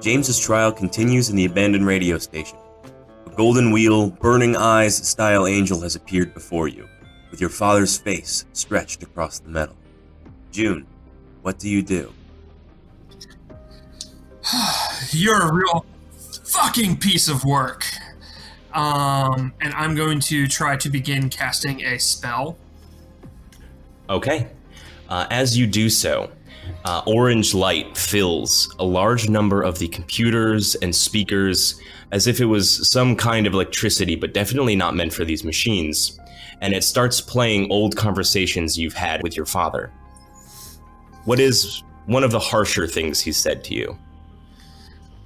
James's trial continues in the abandoned radio station. A golden wheel, burning eyes style angel has appeared before you, with your father's face stretched across the metal. June, what do you do? You're a real fucking piece of work. And I'm going to try to begin casting a spell. Okay. As you do so, orange light fills a large number of the computers and speakers as if it was some kind of electricity, but definitely not meant for these machines. And it starts playing old conversations you've had with your father. What is one of the harsher things he said to you?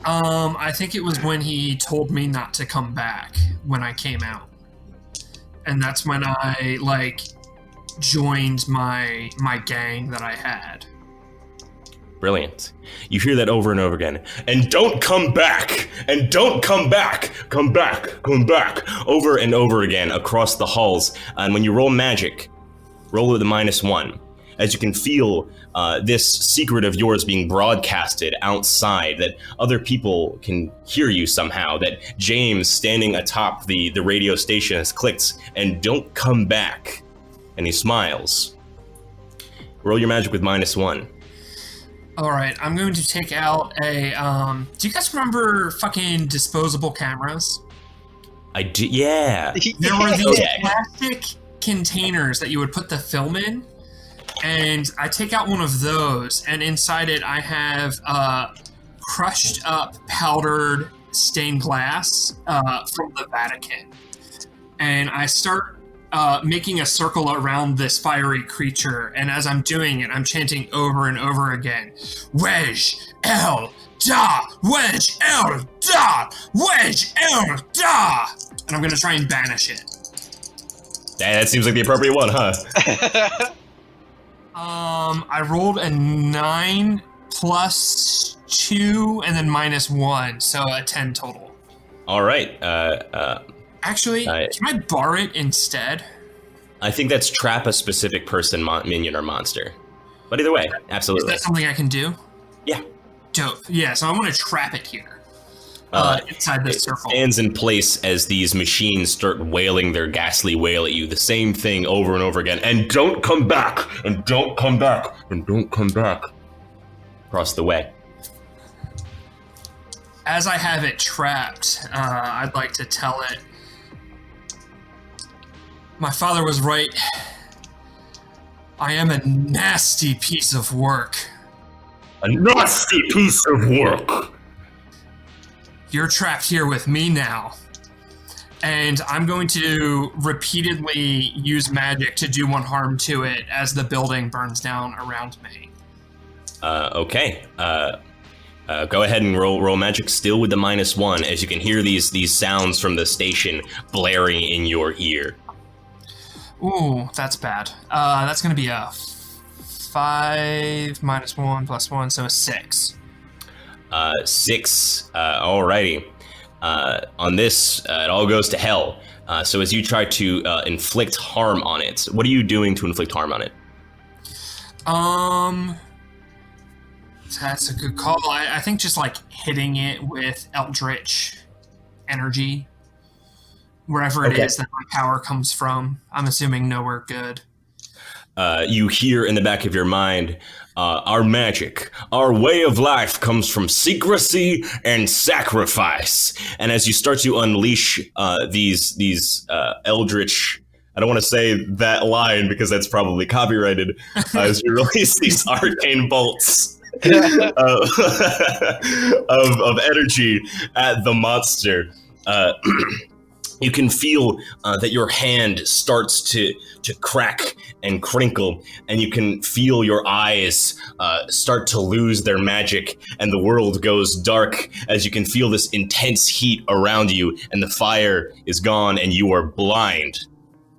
I think it was when he told me not to come back when I came out. And that's when I, joined my gang that I had. Brilliant. You hear that over and over again. And don't come back! And don't come back! Come back! Come back! Over and over again across the halls. And when you roll magic, roll with a -1. As you can feel this secret of yours being broadcasted outside, that other people can hear you somehow, that James standing atop the radio station has clicked, and don't come back. And he smiles. Roll your magic with -1. All right, I'm going to take out a, do you guys remember fucking disposable cameras? I do, yeah. There were these plastic containers that you would put the film in, and I take out one of those, and inside it I have crushed up powdered stained glass from the Vatican. And I start making a circle around this fiery creature, and as I'm doing it, I'm chanting over and over again, Wedge El Da! Wedge El Da! Wedge El Da! And I'm gonna try and banish it. That seems like the appropriate one, huh? I rolled a 9 plus 2 and then -1, so a 10 total. All right. Actually, can I bar it instead? I think that's trap a specific person, minion, or monster. But either way, absolutely. Is that something I can do? Yeah. Dope. Yeah, so I want to trap it here. Inside this circle. It stands in place as these machines start wailing their ghastly wail at you. The same thing over and over again. And don't come back! And don't come back! And don't come back! Across the way. As I have it trapped, I'd like to tell it, my father was right. I am a nasty piece of work. A nasty piece of work! You're trapped here with me now. And I'm going to repeatedly use magic to do 1 harm to it as the building burns down around me. Okay. Go ahead and roll magic still with the -1 as you can hear these sounds from the station blaring in your ear. Ooh, that's bad. That's going to be a 5 -1 plus 1, so a 6. 6. Alrighty. On this, it all goes to hell. So as you try to inflict harm on it, what are you doing to inflict harm on it? That's a good call. I think just hitting it with Eldritch energy, wherever it is that my power comes from. I'm assuming nowhere good. You hear in the back of your mind, our magic, our way of life comes from secrecy and sacrifice. And as you start to unleash these eldritch, I don't want to say that line because that's probably copyrighted, as you release these arcane bolts of energy at the monster, you can feel that your hand starts to crack and crinkle, and you can feel your eyes start to lose their magic, and the world goes dark as you can feel this intense heat around you, and the fire is gone, and you are blind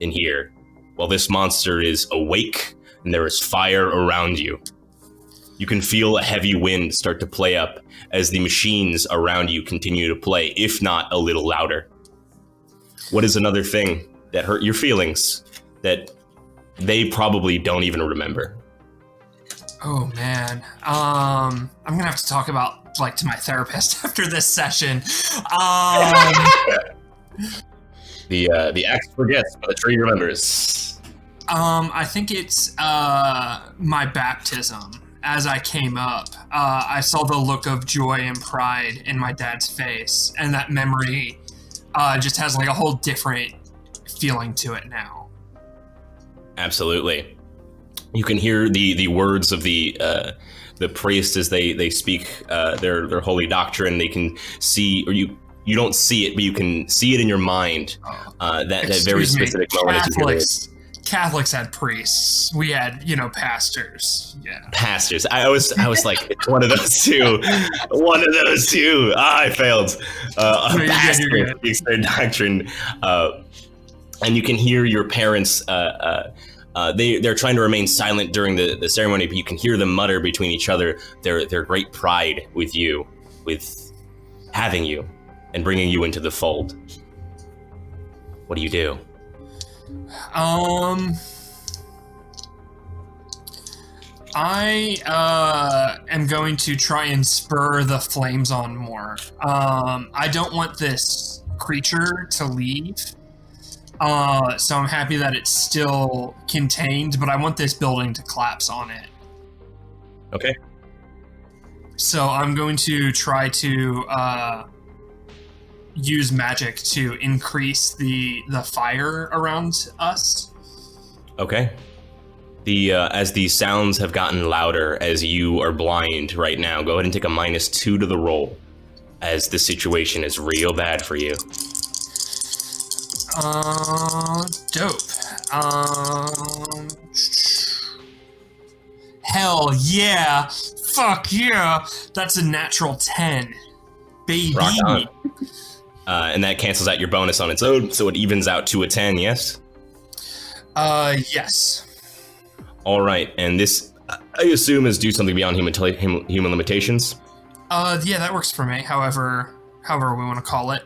in here, while this monster is awake, and there is fire around you. You can feel a heavy wind start to play up as the machines around you continue to play, if not a little louder. What is another thing that hurt your feelings that they probably don't even remember? Oh man, I'm gonna have to talk about like to my therapist after this session. The axe forgets, but the tree remembers. I think it's my baptism. As I came up, I saw the look of joy and pride in my dad's face, and that memory just has like a whole different feeling to it now. Absolutely. You can hear the words of the priest as they speak their holy doctrine. They can see, or you don't see it, but you can see it in your mind. That very specific moment. Catholics had priests. We had, pastors. Yeah. Pastors. I was like, it's one of those two. One of those two. I failed. Pastor speaks their doctrine. And you can hear your parents. They're trying to remain silent during the ceremony, but you can hear them mutter between each other their great pride with you, with having you, and bringing you into the fold. What do you do? I am going to try and spur the flames on more. I don't want this creature to leave. So I'm happy that it's still contained, but I want this building to collapse on it. Okay. So I'm going to try to use magic to increase the fire around us. Okay. As the sounds have gotten louder as you are blind right now, go ahead and take a -2 to the roll, as the situation is real bad for you. Dope. Hell yeah. Fuck yeah. That's a natural 10. Baby. Rock on. And that cancels out your bonus on its own, so it evens out to a 10, yes? Yes. All right, and this, I assume, is do something beyond human limitations? Yeah, that works for me, however we want to call it.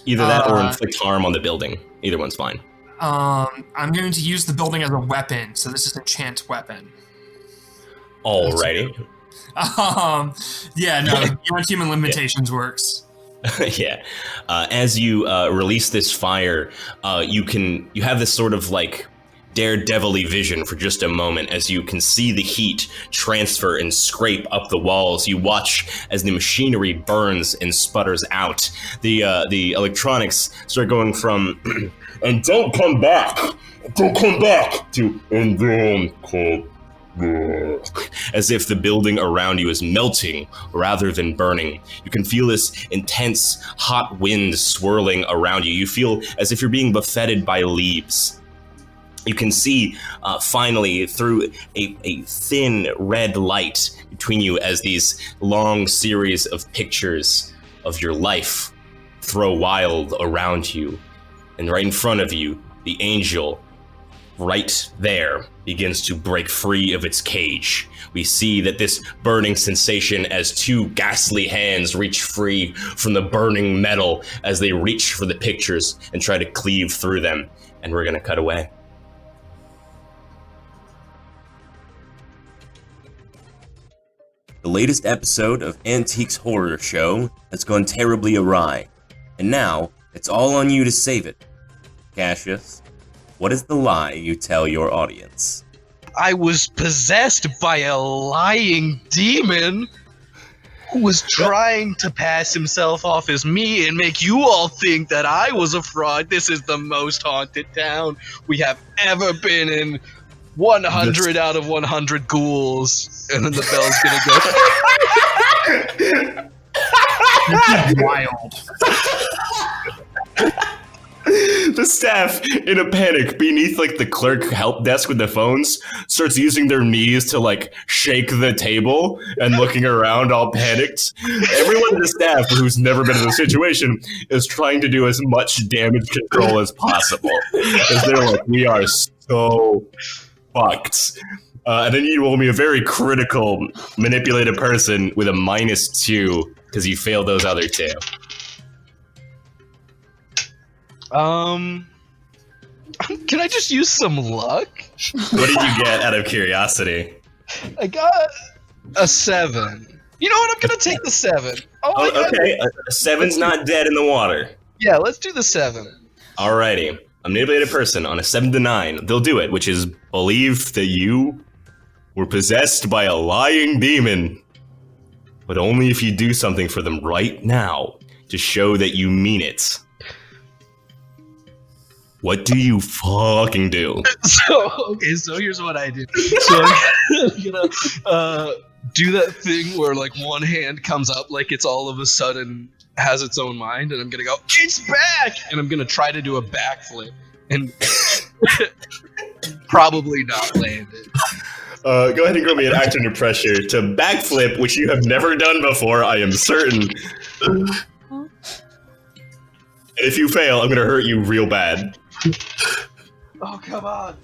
Either that or inflict harm on the building. Either one's fine. I'm going to use the building as a weapon, so this is an enchant weapon. Alrighty. Yeah, no, beyond human limitations works. Yeah. As you release this fire, you have this sort of like daredevil-y vision for just a moment as you can see the heat transfer and scrape up the walls. You watch as the machinery burns and sputters out. The electronics start going from "and don't come back," to "and don't come back," as if the building around you is melting rather than burning. You can feel this intense hot wind swirling around you. You feel as if you're being buffeted by leaves. You can see finally through a thin red light between you as these long series of pictures of your life throw wild around you. And right in front of you, the angel right there begins to break free of its cage. We see that this burning sensation as two ghastly hands reach free from the burning metal as they reach for the pictures and try to cleave through them. And we're gonna cut away. The latest episode of Antiques Horror Show has gone terribly awry, and now it's all on you to save it. Cassius, what is the lie you tell your audience? I was possessed by a lying demon who was trying to pass himself off as me and make you all think that I was a fraud. This is the most haunted town we have ever been in. 100 out of 100 ghouls. And then the bell's gonna go. Wild. The staff, in a panic, beneath like the clerk help desk with the phones, starts using their knees to like shake the table and looking around all panicked. Everyone in the staff who's never been in a situation is trying to do as much damage control as possible. Because they're like, we are so fucked. And then you roll me a very critical manipulated person with a -2 because you failed those other two. Can I just use some luck? What did you get out of curiosity? I got a 7. You know what? I'm gonna take the 7. Oh, okay. A 7's not dead in the water. Yeah, let's do the 7. Alrighty. A manipulated person on a 7 to 9. They'll do it, which is believe that you were possessed by a lying demon. But only if you do something for them right now to show that you mean it. What do you fucking do? So here's what I do. So I'm gonna do that thing where like one hand comes up like it's all of a sudden has its own mind, and I'm gonna go, it's back! And I'm gonna try to do a backflip and probably not land it. Go ahead and give me an act under pressure to backflip, which you have never done before, I am certain. And if you fail, I'm gonna hurt you real bad. Oh, come on.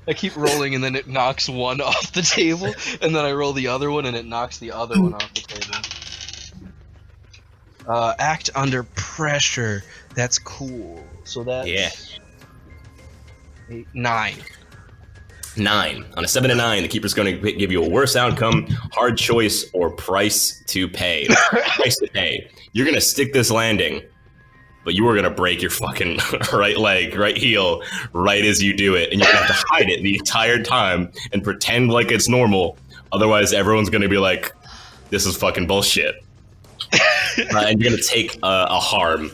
I keep rolling and then it knocks one off the table, and then I roll the other one and it knocks the other one off the table. Act under pressure. That's cool. So that's... Yeah. 8, 9. 9. On a 7 to 9, the keeper's going to give you a worse outcome, hard choice, or price to pay. Price to pay. You're going to stick this landing, but you are going to break your fucking right leg, right heel, right as you do it, and you're going to have to hide it the entire time and pretend like it's normal. Otherwise, everyone's going to be like, this is fucking bullshit. And you're going to take a harm.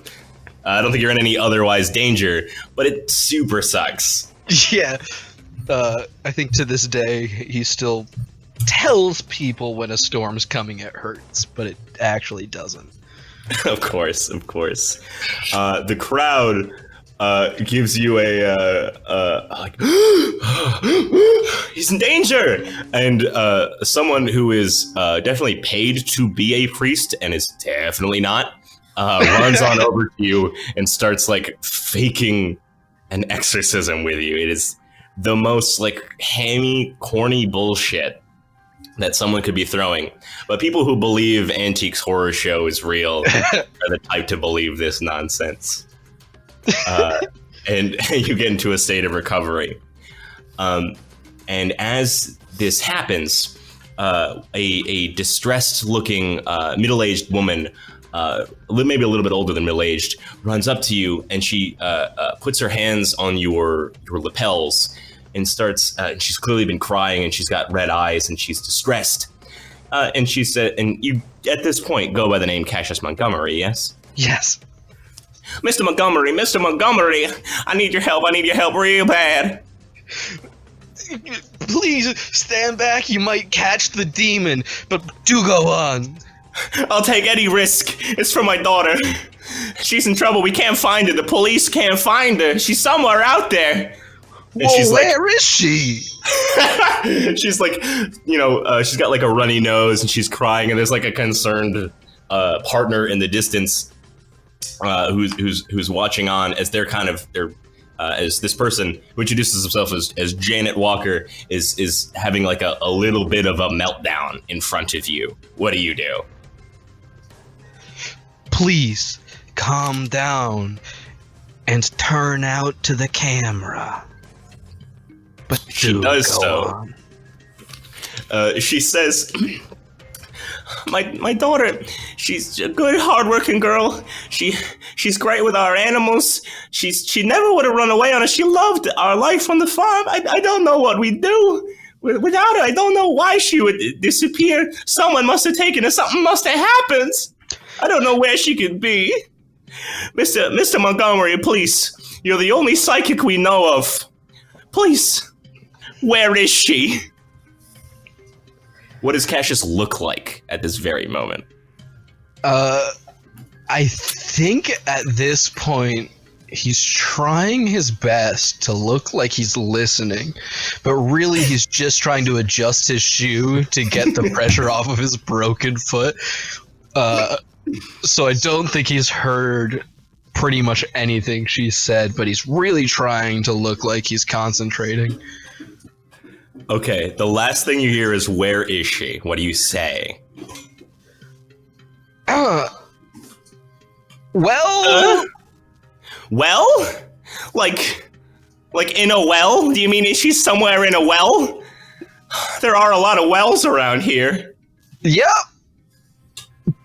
I don't think you're in any otherwise danger, but it super sucks. Yeah. I think to this day, he still tells people when a storm's coming it hurts, but it actually doesn't. Of course. The crowd gives you like, he's in danger! And someone who is definitely paid to be a priest and is definitely not, runs on over to you and starts like faking an exorcism with you. It is the most like hammy, corny bullshit that someone could be throwing. But people who believe Antiques Horror Show is real are the type to believe this nonsense. And you get into a state of recovery. And as this happens, a distressed-looking middle-aged woman, maybe a little bit older than middle-aged, runs up to you, and she puts her hands on your lapels and starts. She's clearly been crying, and she's got red eyes, and she's distressed. And she said, and you at this point go by the name Cassius Montgomery, yes? Yes. Mr. Montgomery, I need your help real bad. Please stand back. You might catch the demon, but do go on. I'll take any risk. It's for my daughter. She's in trouble. We can't find her. The police can't find her. She's somewhere out there. Whoa, she's where is she? She's like, she's got like a runny nose and she's crying, and there's like a concerned partner in the distance who's watching on as as this person who introduces himself as Janet Walker is having like a little bit of a meltdown in front of you. What do you do? Please calm down and turn out to the camera. But she does so. She says, My daughter, she's a good, hardworking girl. She's great with our animals. She never would have run away on us. She loved our life on the farm. I don't know what we'd do without her. I don't know why she would disappear. Someone must have taken her. Something must have happened. I don't know where she could be. Mr. Montgomery, please. You're the only psychic we know of. Please, where is she? What does Cassius look like at this very moment? I think at this point, he's trying his best to look like he's listening, but really he's just trying to adjust his shoe to get the pressure off of his broken foot. So I don't think he's heard pretty much anything she said, but he's really trying to look like he's concentrating. Okay, the last thing you hear is, where is she? What do you say? Well? Well? Like in a well? Do you mean is she somewhere in a well? There are a lot of wells around here. Yep.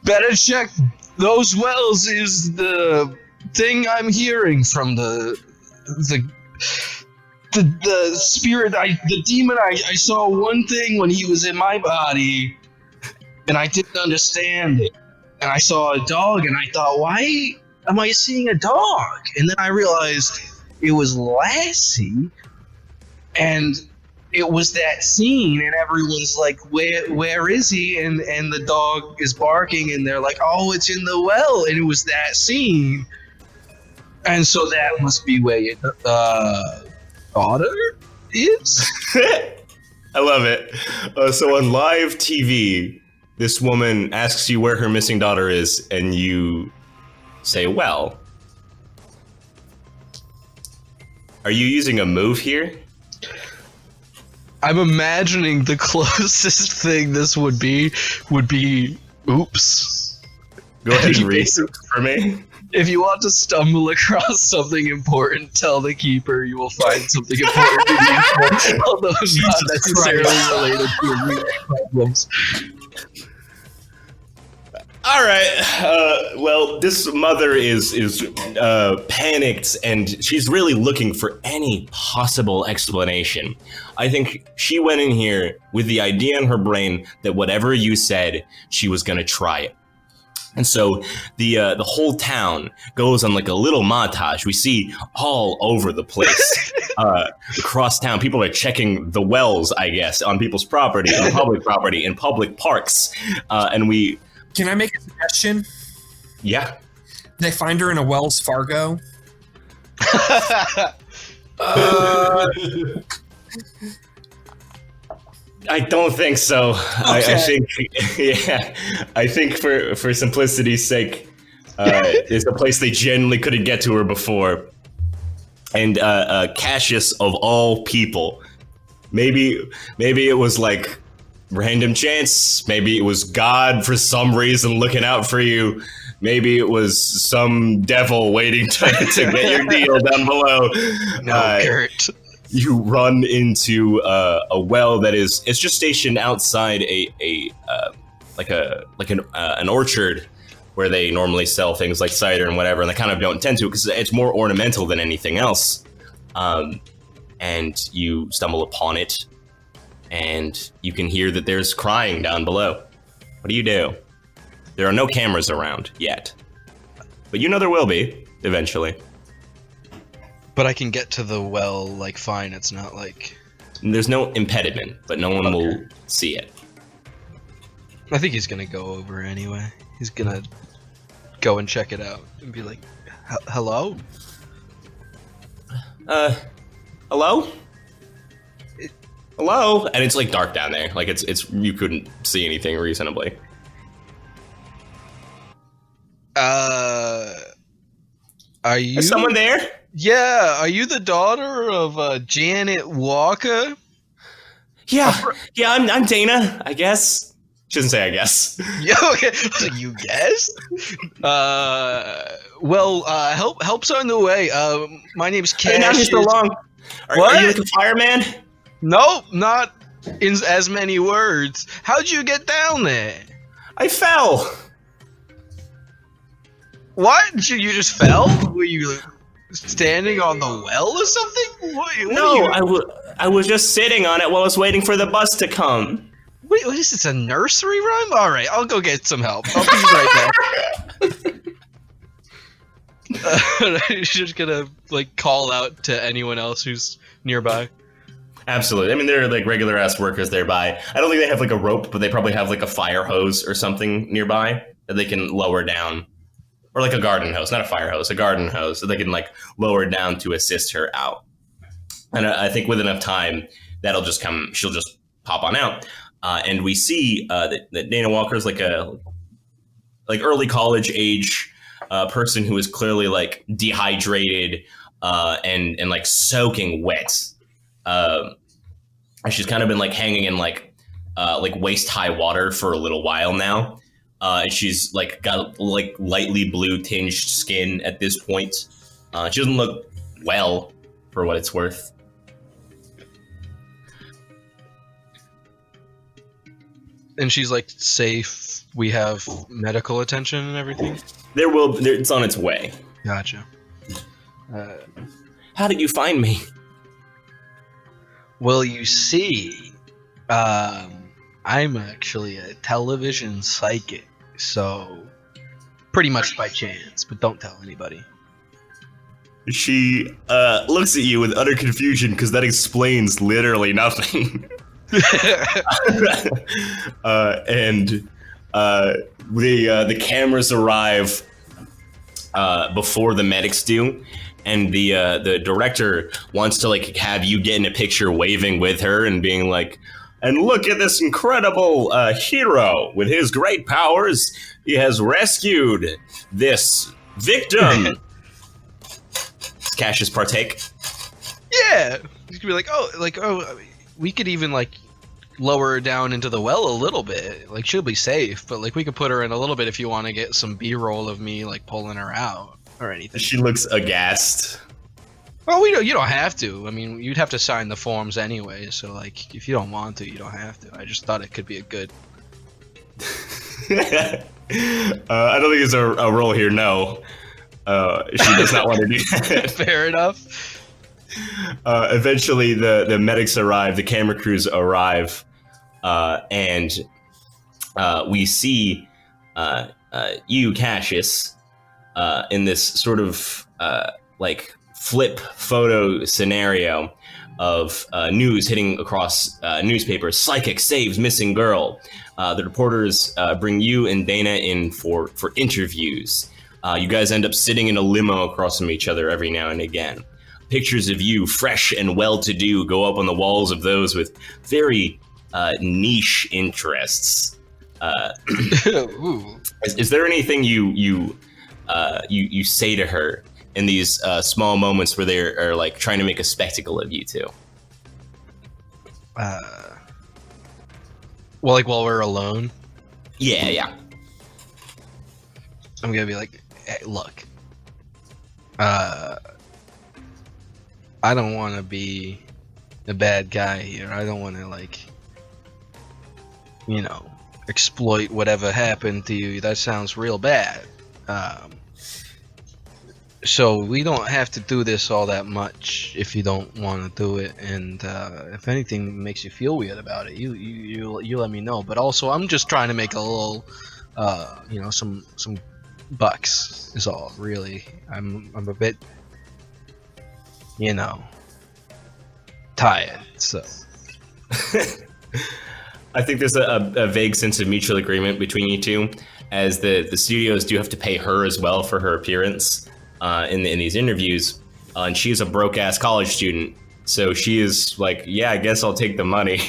Better check those wells is the thing I'm hearing from the spirit, the demon. I saw one thing when he was in my body, and I didn't understand it. And I saw a dog, and I thought, why am I seeing a dog? And then I realized it was Lassie, and it was that scene, and everyone's like, where is he? And the dog is barking, and they're like, oh, it's in the well. And it was that scene. And so that must be where your daughter is? I love it. So on live TV, this woman asks you where her missing daughter is, and you say, well, are you using a move here? I'm imagining the closest thing this would be oops. Go ahead and read it for me. If you want to stumble across something important, tell the keeper you will find something important and useful, although not necessarily related to your real problems. All right. Well, this mother is panicked, and she's really looking for any possible explanation. I think she went in here with the idea in her brain that whatever you said, she was gonna try it. And so the whole town goes on like a little montage. We see all over the place across town. People are checking the wells, I guess, on people's property, on public property, in public parks, and we. Can I make a suggestion? Yeah. They find her in a Wells Fargo. I don't think so. Okay. I think for simplicity's sake, it's a place they genuinely couldn't get to her before. And Cassius, of all people, maybe it was like random chance. Maybe it was God for some reason looking out for you. Maybe it was some devil waiting to get your deal down below. No, Kurt. You run into a well that it's just stationed outside an orchard where they normally sell things like cider and whatever, and they kind of don't tend to because it's more ornamental than anything else. And you stumble upon it, and you can hear that there's crying down below. What do you do? There are no cameras around yet, but you know there will be eventually. But I can get to the well, like, fine. It's not like... There's no impediment, but no one will see it. I think he's gonna go over anyway. He's gonna go and check it out and be like, hello? Hello? Hello? And it's, like, dark down there. Like, it's you couldn't see anything reasonably. Are you... Is someone there? Yeah, are you the daughter of Janet Walker? Yeah, I'm Dana, I guess. Shouldn't say I guess. Yeah, okay. You guess? Help's on the way. My name's Cash. Hey, now you're so long. Are you like a fireman? Nope, not in as many words. How'd you get down there? I fell. What? You just fell? Were you standing on the well or something? I was just sitting on it while I was waiting for the bus to come. Wait, what is this, a nursery rhyme? Alright, I'll go get some help. I'll be right back. You're just gonna, like, call out to anyone else who's nearby. Absolutely. I mean, there are, like, regular-ass workers nearby. I don't think they have, like, a rope, but they probably have, like, a fire hose or something nearby that they can lower down. Or like a garden hose, not a fire hose, a garden hose, so they can like lower down to assist her out. And I think with enough time, that'll just come. She'll just pop on out, and we see that Dana Walker is like a early college age person who is clearly like dehydrated and like soaking wet. And she's kind of been like hanging in like waist high water for a little while now. And she's like got like lightly blue tinged skin at this point. She doesn't look well, for what it's worth. And she's like safe. We have medical attention and everything. It's on its way. Gotcha. How did you find me? Well, you see, I'm actually a television psychic, so pretty much by chance, but don't tell anybody. She looks at you with utter confusion because that explains literally nothing. And the cameras arrive before the medics do, and the director wants to like have you get in a picture waving with her and being like, and look at this incredible hero with his great powers. He has rescued this victim. Cassius partake. Yeah, you could be like, oh, we could even like lower her down into the well a little bit. Like she'll be safe, but like we could put her in a little bit if you want to get some B-roll of me like pulling her out or anything. She looks aghast. Well, you don't have to. I mean, you'd have to sign the forms anyway. So like, if you don't want to, you don't have to. I just thought it could be a good. I don't think it's a role here. No. She does not want to do that. Fair enough. Eventually, the medics arrive, the camera crews arrive, and we see you, Cassius, in this sort of like flip photo scenario of news hitting across newspapers. Psychic saves missing girl. The reporters bring you and Dana in for interviews. You guys end up sitting in a limo across from each other every now and again. Pictures of you, fresh and well-to-do, go up on the walls of those with very niche interests. Is there anything you say to her in these small moments where they are like trying to make a spectacle of you two? Well, like while we're alone, Yeah. I'm gonna be like, hey, look, I don't want to be the bad guy here. I don't want to like, exploit whatever happened to you. That sounds real bad. So we don't have to do this all that much if you don't want to do it. And if anything makes you feel weird about it, you let me know. But also, I'm just trying to make a little, some bucks is all. Really, I'm a bit, tired. So. I think there's a vague sense of mutual agreement between you two, as the studios do have to pay her as well for her appearance in these interviews, and she's a broke-ass college student, so she is like, yeah, I guess I'll take the money.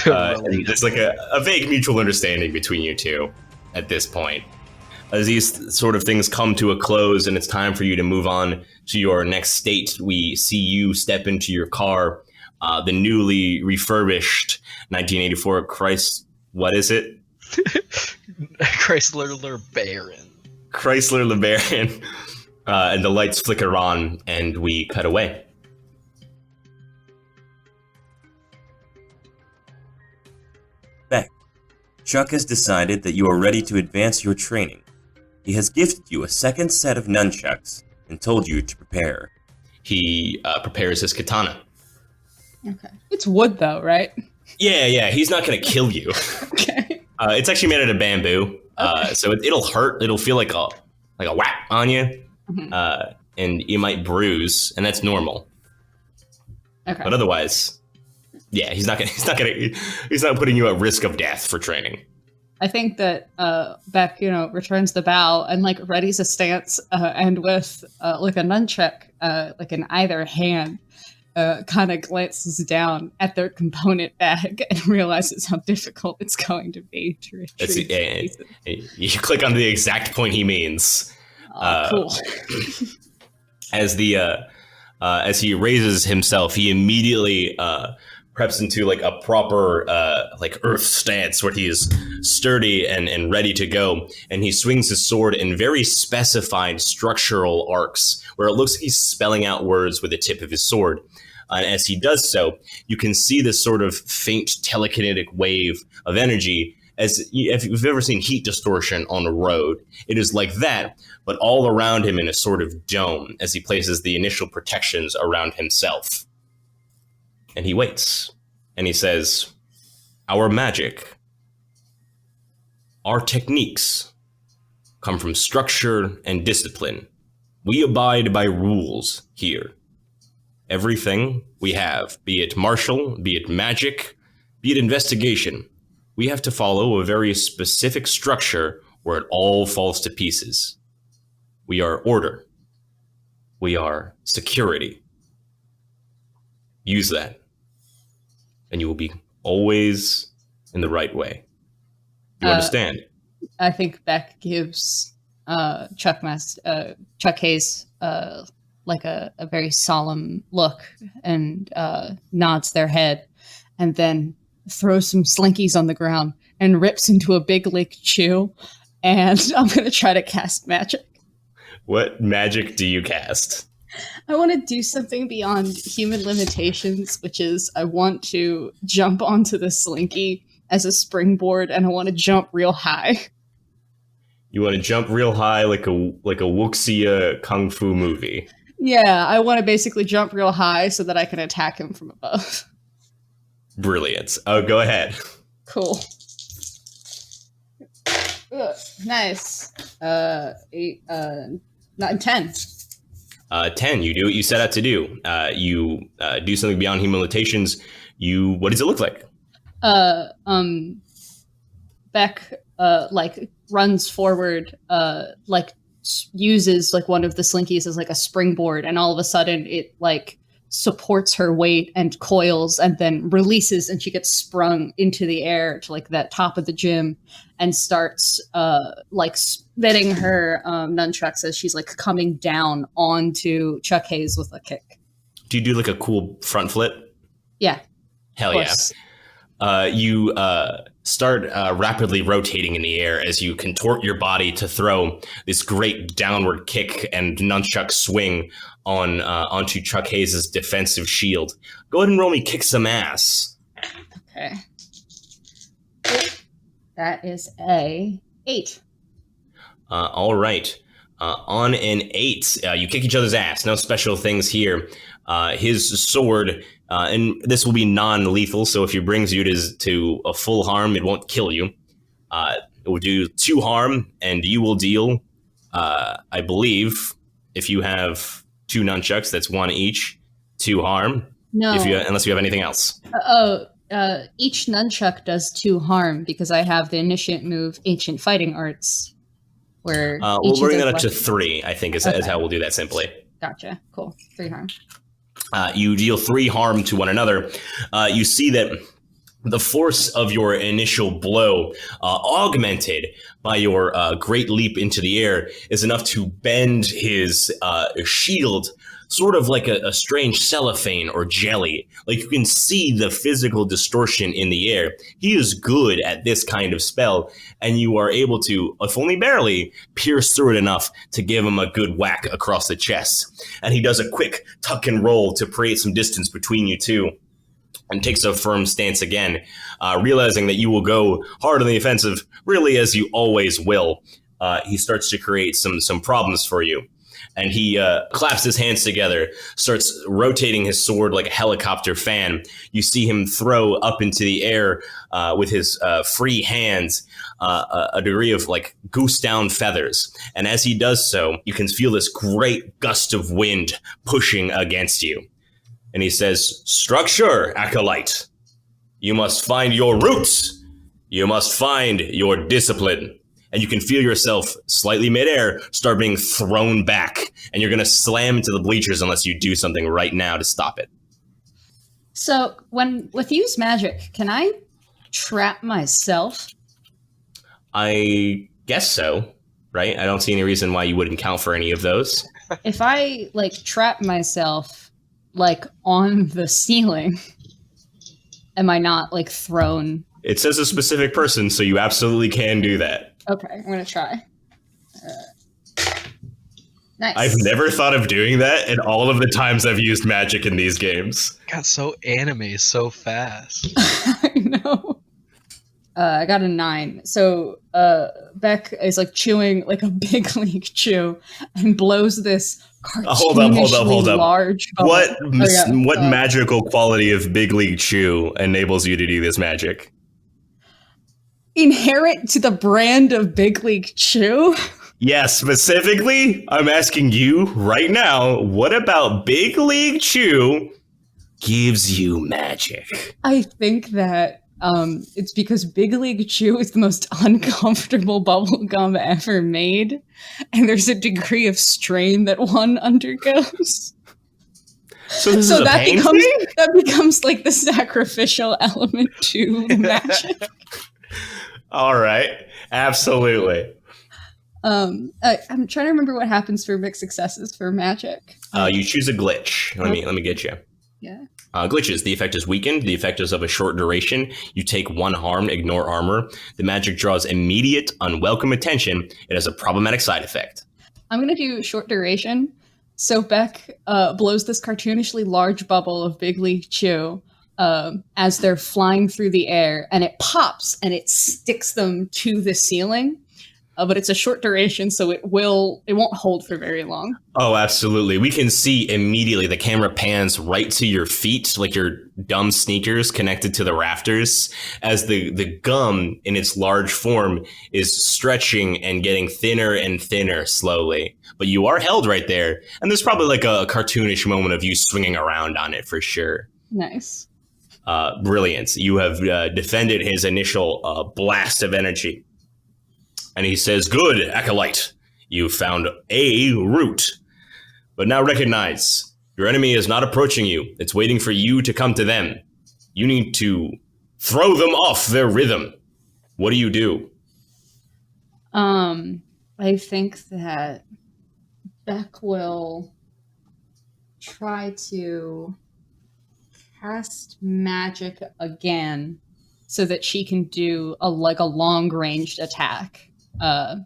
And there's like a vague mutual understanding between you two at this point. As these sort of things come to a close and it's time for you to move on to your next state, we see you step into your car, the newly refurbished 1984 what is it? Chrysler LeBaron. Chrysler LeBaron. And the lights flicker on, and we cut away. Beck, Chuck has decided that you are ready to advance your training. He has gifted you a second set of nunchucks and told you to prepare. He prepares his katana. Okay. It's wood, though, right? Yeah, he's not going to kill you. Okay. It's actually made out of bamboo, so it'll hurt. It'll feel like a whack on you. Mm-hmm. And you might bruise, and that's normal. Okay. But otherwise, yeah, he's not putting you at risk of death for training. I think that Beck, returns the bow and like readies a stance, and with like a nunchuck, like in either hand, kind of glances down at their component bag and realizes how difficult it's going to be to retrieve. You click on the exact point he means. Cool. As he raises himself, he immediately preps into like a proper like earth stance where he is sturdy and ready to go, and he swings his sword in very specified structural arcs where it looks like he's spelling out words with the tip of his sword. And as he does so, you can see this sort of faint telekinetic wave of energy if you've ever seen heat distortion on a road, it is like that, but all around him in a sort of dome as he places the initial protections around himself. And he waits, and he says, "Our magic, our techniques come from structure and discipline. We abide by rules here. Everything we have, be it martial, be it magic, be it investigation, we have to follow a very specific structure where it all falls to pieces. We are order. We are security. Use that, and you will be always in the right way. You understand?" I think Beck gives Chuck Hayes like a very solemn look and nods their head, and then throws some slinkies on the ground and rips into a big lake chew. And I'm going to try to cast magic. What magic do you cast? I want to do something beyond human limitations, which is I want to jump onto the slinky as a springboard, and I want to jump real high. You want to jump real high like a Wuxia kung fu movie. Yeah, I want to basically jump real high so that I can attack him from above. Brilliant. Oh, go ahead. Cool. Ugh, nice. 8, 9, 10. 10. You do what you set out to do. You do something beyond human limitations. What does it look like? Beck like runs forward, like uses like one of the slinkies as like a springboard, and all of a sudden it like supports her weight and coils and then releases, and she gets sprung into the air to like that top of the gym and starts like spinning her nunchucks as she's like coming down onto Chuck Hayes with a kick. Do you do like a cool front flip? Yeah. Hell yeah. You start rapidly rotating in the air as you contort your body to throw this great downward kick and nunchuck swing onto Chuck Hayes' defensive shield. Go ahead and roll me kick some ass. Okay. That is a 8. All right. On an 8, you kick each other's ass. No special things here. His sword, and this will be non-lethal, so if he brings you to a full harm, it won't kill you. It will do 2 harm, and you will deal, I believe, if you have 2 nunchucks, that's 1 each, 2 harm. No. Unless you have anything else. Each nunchuck does 2 harm because I have the initiate move, Ancient Fighting Arts, where we'll bring that up to 3, I think, is how we'll do that simply. Gotcha. Cool. 3 harm. You deal 3 harm to one another. You see that the force of your initial blow, augmented by your great leap into the air, is enough to bend his shield sort of like a strange cellophane or jelly. Like you can see the physical distortion in the air. He is good at this kind of spell, and you are able to, if only barely, pierce through it enough to give him a good whack across the chest. And he does a quick tuck and roll to create some distance between you two, and takes a firm stance again, realizing that you will go hard on the offensive, really as you always will. He starts to create some problems for you. And he claps his hands together, starts rotating his sword like a helicopter fan. You see him throw up into the air with his free hands a degree of like goose down feathers. And as he does so, you can feel this great gust of wind pushing against you. And he says, "Structure, acolyte. You must find your roots. You must find your discipline." And you can feel yourself slightly midair start being thrown back. And you're going to slam into the bleachers unless you do something right now to stop it. So with use magic, can I trap myself? I guess so, right? I don't see any reason why you wouldn't count for any of those. If I like trap myself like on the ceiling, am I not like thrown? It says a specific person, so you absolutely can do that. Okay, I'm gonna try. Nice. I've never thought of doing that in all of the times I've used magic in these games. Got so anime so fast. I know. I got a 9. So Beck is like chewing like a big league chew and blows this Hold up. cartoonishly large bubble. What magical quality of Big League Chew enables you to do this magic? Inherent to the brand of Big League Chew? Yes, specifically, I'm asking you right now, what about Big League Chew gives you magic? I think that it's because Big League Chew is the most uncomfortable bubble gum ever made, and there's a degree of strain that one undergoes. So that becomes like the sacrificial element to the magic. All right, absolutely. I'm trying to remember what happens for mixed successes for magic. You choose a glitch. Let me get you. Yeah. Glitches. The effect is weakened. The effect is of a short duration. You take 1 harm, ignore armor. The magic draws immediate, unwelcome attention. It has a problematic side effect. I'm going to do short duration. So Beck blows this cartoonishly large bubble of Big League Chew as they're flying through the air, and it pops and it sticks them to the ceiling. But it's a short duration, so it won't hold for very long. Oh, absolutely. We can see immediately the camera pans right to your feet, like your dumb sneakers connected to the rafters, as the gum in its large form is stretching and getting thinner and thinner slowly. But you are held right there, and there's probably like a cartoonish moment of you swinging around on it for sure. Nice. Brilliant. You have defended his initial blast of energy. And he says, "Good, Acolyte. You found a route. But now recognize, your enemy is not approaching you. It's waiting for you to come to them. You need to throw them off their rhythm. What do you do?" I think that Beck will try to cast magic again so that she can do a long-ranged attack. Do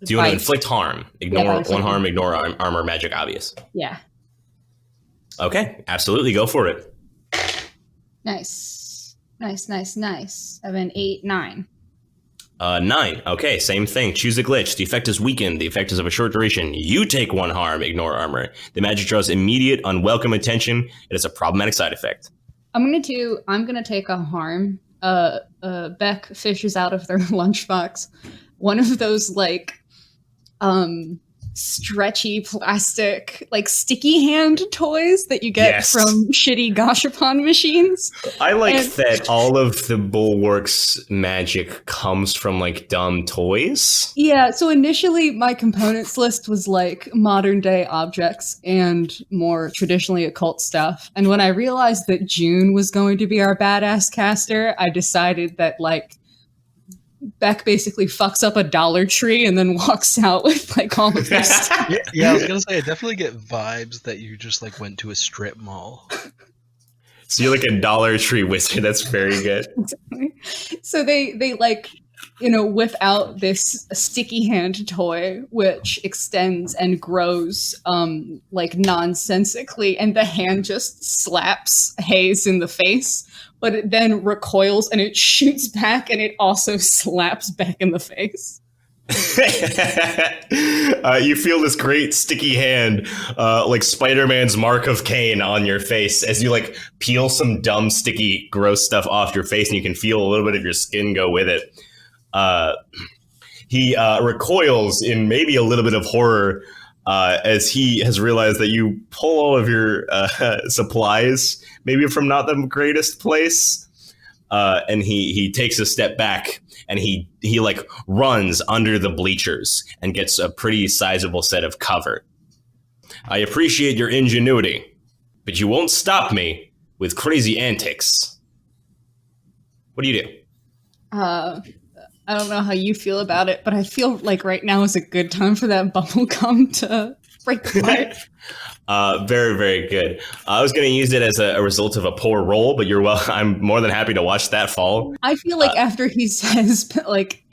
you want to inflict harm? Ignore 1 harm, ignore armor, magic, obvious. Yeah. Okay, absolutely, go for it. Nice. I have an 8, 9. 9. Okay, same thing. Choose a glitch. The effect is weakened. The effect is of a short duration. You take 1 harm, ignore armor. The magic draws immediate, unwelcome attention. It has a problematic side effect. I'm gonna take a harm. Beck fishes out of their lunchbox one of those stretchy plastic sticky hand toys that you get from shitty Gashapon machines. I that all of the Bulwark's magic comes from dumb toys. Yeah, so initially my components list was modern day objects and more traditionally occult stuff. And when I realized that June was going to be our badass caster, I decided that Beck basically fucks up a Dollar Tree and then walks out with all of this stuff. Yeah, I was gonna say I definitely get vibes that you just went to a strip mall. So you're a Dollar Tree wizard. That's very good. Exactly. So they whip out this sticky hand toy which extends and grows nonsensically, and the hand just slaps Hayes in the face. But it then recoils and it shoots back and it also slaps Beck in the face. You feel this great sticky hand, like Spider-Man's mark of Cain on your face as you peel some dumb, sticky, gross stuff off your face, and you can feel a little bit of your skin go with it. He recoils in maybe a little bit of horror as he has realized that you pull all of your supplies, maybe from not the greatest place, and he takes a step back and he runs under the bleachers and gets a pretty sizable set of cover. "I appreciate your ingenuity, but you won't stop me with crazy antics." What do you do? I don't know how you feel about it, but I feel right now is a good time for that bubble gum to break apart. Very, very good. I was going to use it as a result of a poor roll, but I'm more than happy to watch that fall. I feel after he says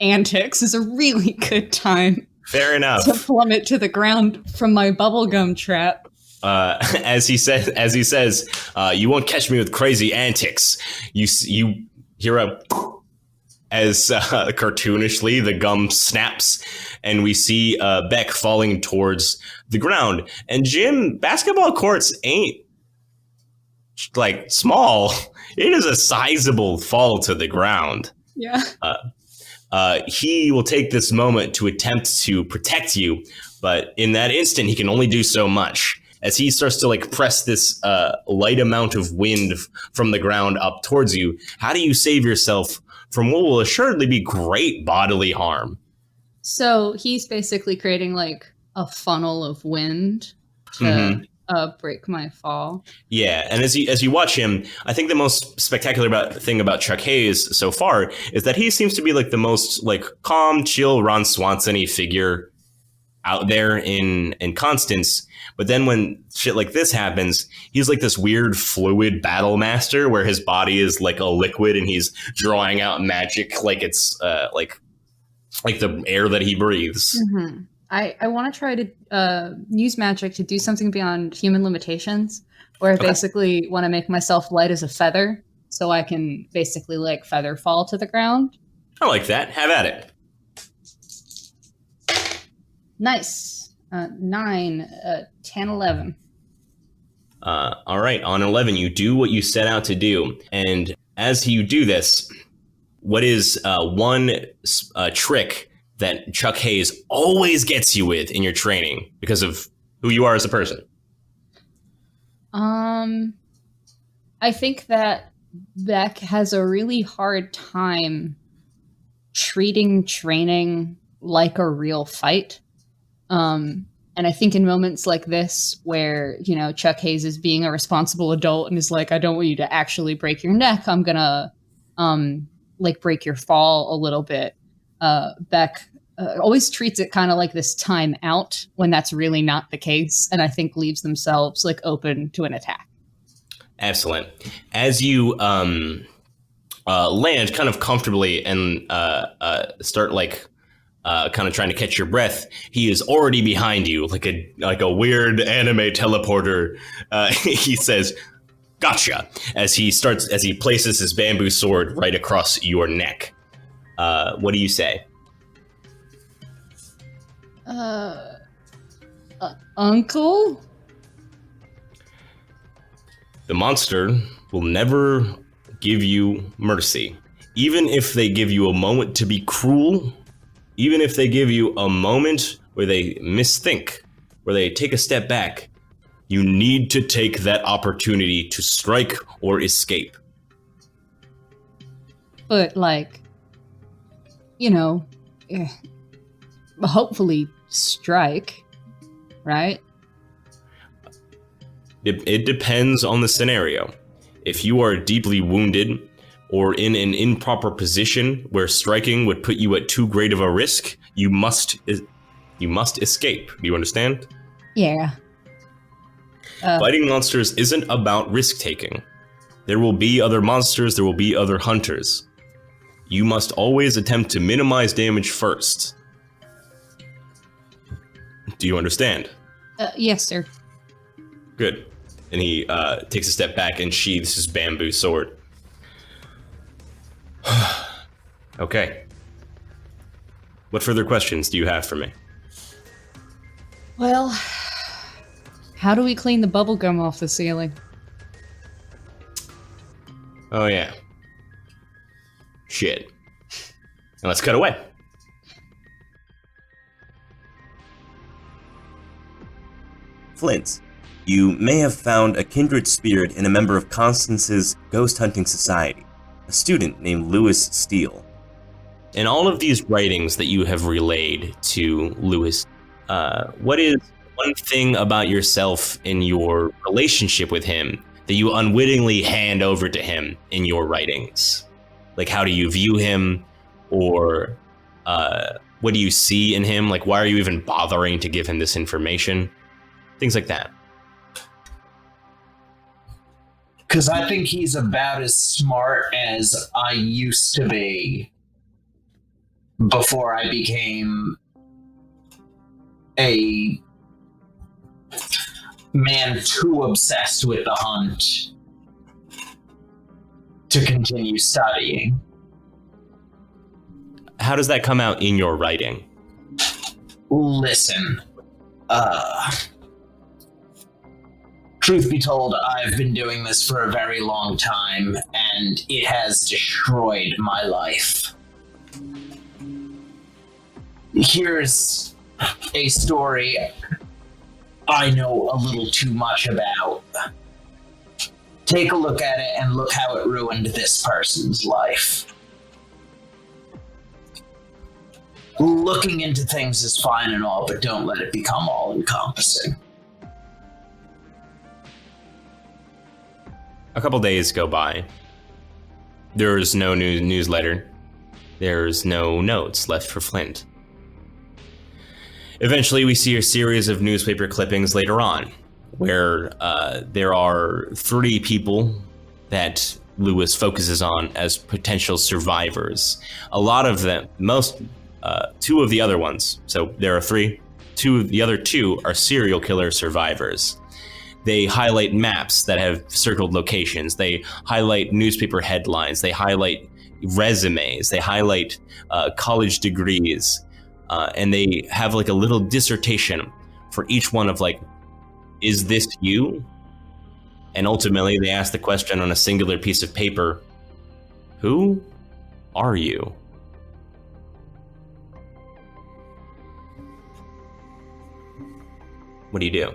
antics is a really good time. Fair enough. To plummet to the ground from my bubblegum trap. As he says, "You won't catch me with crazy antics." You hear a as cartoonishly the gum snaps, and we see Beck falling towards the ground. And Jim, basketball courts ain't like small. It is a sizable fall to the ground. Yeah. He will take this moment to attempt to protect you, but in that instant, he can only do so much. As he starts to like press this light amount of wind from the ground up towards you, how do you save yourself from what will assuredly be great bodily harm? So he's basically creating like a funnel of wind to break my fall. Yeah, and as you watch him, I think the most spectacular thing about Chuck Hayes so far is that he seems to be like the most like calm, chill, Ron Swanson-y figure out there in Constance. But then when shit like this happens, he's like this weird fluid battle master where his body is like a liquid and he's drawing out magic like it's like the air that he breathes. Mm-hmm. I want to try to use magic to do something beyond human limitations, where I basically want to make myself light as a feather so I can basically like feather fall to the ground. I like that. Have at it. Nice. 9, 10, 11. All right. On 11, you do what you set out to do. And as you do this, what is one trick that Chuck Hayes always gets you with in your training because of who you are as a person? I think that Beck has a really hard time treating training like a real fight. And I think in moments like this where, you know, Chuck Hayes is being a responsible adult and is like, I don't want you to actually break your neck. I'm gonna, like break your fall a little bit. Beck always treats it kind of like this time out when that's really not the case. And I think leaves themselves like open to an attack. Excellent. As you land kind of comfortably and start like kind of trying to catch your breath, he is already behind you like a weird anime teleporter. He says, "Gotcha!" as he places his bamboo sword right across your neck. What do you say? Uncle? The monster will never give you mercy. Even if they give you a moment to be cruel, even if they give you a moment where they misthink, where they take a step back, you need to take that opportunity to strike or escape. But, like, you know, hopefully strike, right? It depends on the scenario. If you are deeply wounded or in an improper position where striking would put you at too great of a risk, you must escape. Do you understand? Yeah. Fighting monsters isn't about risk-taking. There will be other monsters, there will be other hunters. You must always attempt to minimize damage first. Do you understand? Yes, sir. Good. And he takes a step back and sheathes his bamboo sword. Okay. What further questions do you have for me? Well, how do we clean the bubble gum off the ceiling? Oh, yeah. Shit. And let's cut away. Flint, you may have found a kindred spirit in a member of Constance's ghost hunting society, a student named Lewis Steele. In all of these writings that you have relayed to Lewis, what is one thing about yourself in your relationship with him that you unwittingly hand over to him in your writings? Like, how do you view him? Or what do you see in him? Like, why are you even bothering to give him this information? Things like that. Because I think he's about as smart as I used to be before I became a man too obsessed with the hunt to continue studying. how does that come out in your writing? Listen, truth be told, I've been doing this for a very long time, and it has destroyed my life. Here's a story I know a little too much about. Take a look at it and look how it ruined this person's life. Looking into things is fine and all, but don't let it become all-encompassing. A couple days go by. There's no newsletter. There's no notes left for Flint. Eventually, we see a series of newspaper clippings later on, where there are 3 people that Lewis focuses on as potential survivors. A lot of them, 2 of the other ones, so there are 3, the other 2 are serial killer survivors. They highlight maps that have circled locations. They highlight newspaper headlines. They highlight resumes. They highlight college degrees. And they have like a little dissertation for each one of like, is this you? And ultimately they ask the question on a singular piece of paper, who are you? What do you do?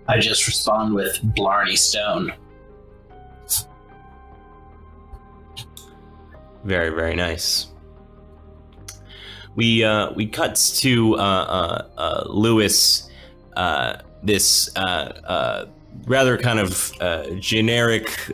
I just respond with Blarney Stone. Very, very nice. We cut to Lewis, this rather kind of generic,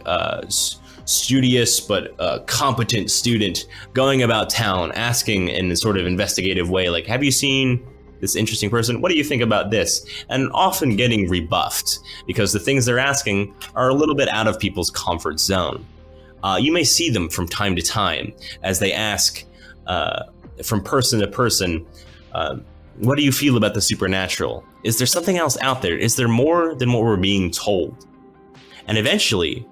studious but competent student going about town, asking in a sort of investigative way, like, have you seen this interesting person? What do you think about this? And often getting rebuffed because the things they're asking are a little bit out of people's comfort zone. You may see them from time to time as they ask from person to person, what do you feel about the supernatural? Is there something else out there? Is there more than what we're being told? And eventually,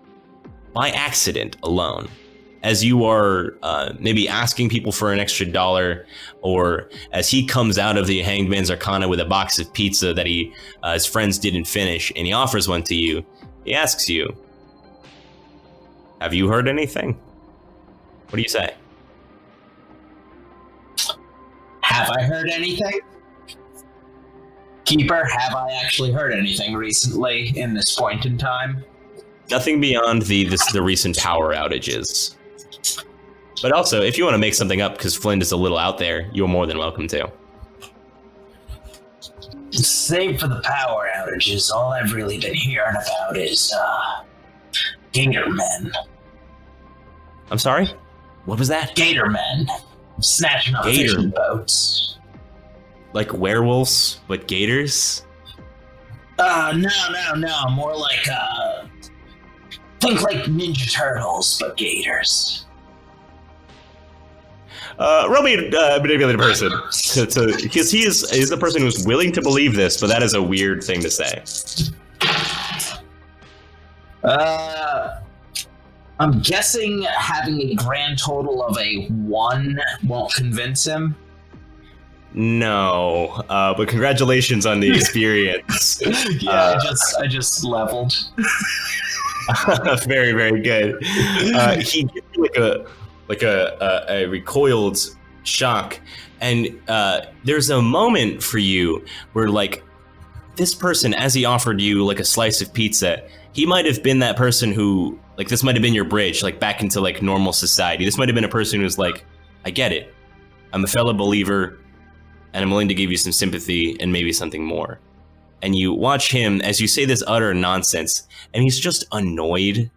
by accident alone, as you are maybe asking people for an extra $1, or as he comes out of the Hanged Man's Arcana with a box of pizza that his friends didn't finish, and he offers one to you, he asks you, have you heard anything? What do you say? Have I heard anything? Keeper, have I actually heard anything recently in this point in time? Nothing beyond the recent power outages. But also, if you want to make something up because Flint is a little out there, you're more than welcome to. Save for the power outages, all I've really been hearing about is, Gator Men. I'm sorry? What was that? Gator Men. Snatching up fishing boats. Like werewolves, but gators? No. More like, think like Ninja Turtles, but gators. Roll me a manipulated person. Because he's the person who's willing to believe this, but that is a weird thing to say. I'm guessing having a grand total of a 1 won't convince him. No, but congratulations on the experience. Yeah, I just leveled. Very, very good. He gives you like a recoiled shock, and there's a moment for you where like this person, as he offered you like a slice of pizza, he might have been that person who, like, this might have been your bridge, like, back into, like, normal society. This might have been a person who's like, I get it. I'm a fellow believer, and I'm willing to give you some sympathy and maybe something more. And you watch him as you say this utter nonsense, and he's just annoyed.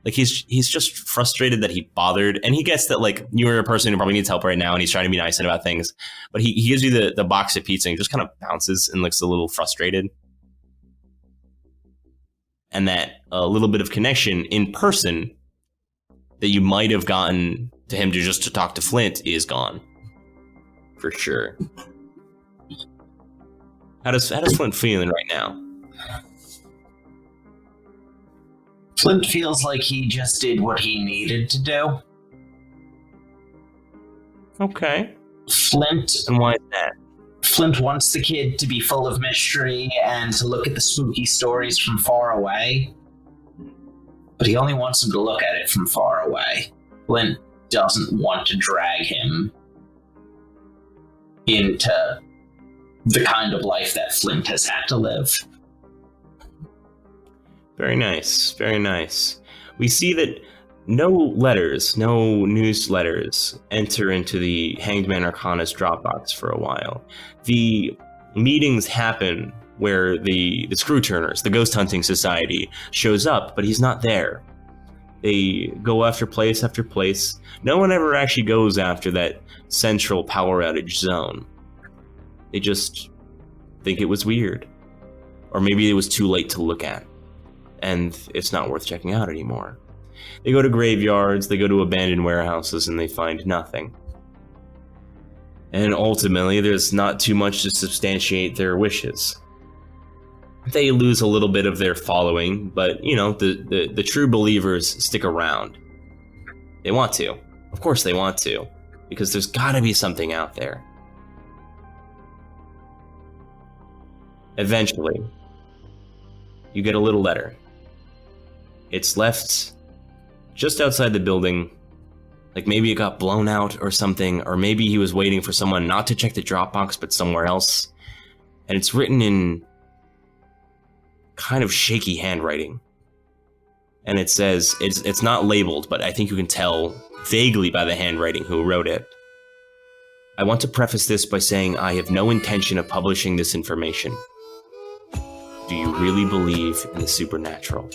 Like, he's just frustrated that he bothered, and he gets that, like, you're a person who probably needs help right now, and he's trying to be nice about things. But he gives you the box of pizza, and he just kind of bounces and looks a little frustrated. And that little bit of connection in person that you might have gotten to him to talk to Flint is gone. For sure. How does Flint feeling right now? Flint feels like he just did what he needed to do. Okay. Flint And why is that? Flint wants the kid to be full of mystery and to look at the spooky stories from far away. But he only wants him to look at it from far away. Flint doesn't want to drag him into the kind of life that Flint has had to live. Very nice, very nice. We see that no letters, no newsletters enter into the Hanged Man Arcana's Dropbox for a while. The meetings happen where the Screw Turners, the Ghost Hunting Society, shows up, but he's not there. They go after place. No one ever actually goes after that central power outage zone. They just think it was weird. Or maybe it was too late to look at, and it's not worth checking out anymore. They go to graveyards, they go to abandoned warehouses, and they find nothing. And ultimately, there's not too much to substantiate their wishes. They lose a little bit of their following, but, you know, the true believers stick around. They want to. Of course they want to, because there's gotta be something out there. Eventually, you get a little letter. It's left just outside the building. Like maybe it got blown out or something, or maybe he was waiting for someone not to check the Dropbox but somewhere else. And it's written in kind of shaky handwriting. And it says, it's not labeled, but I think you can tell vaguely by the handwriting who wrote it. I want to preface this by saying I have no intention of publishing this information. Do you really believe in the supernatural?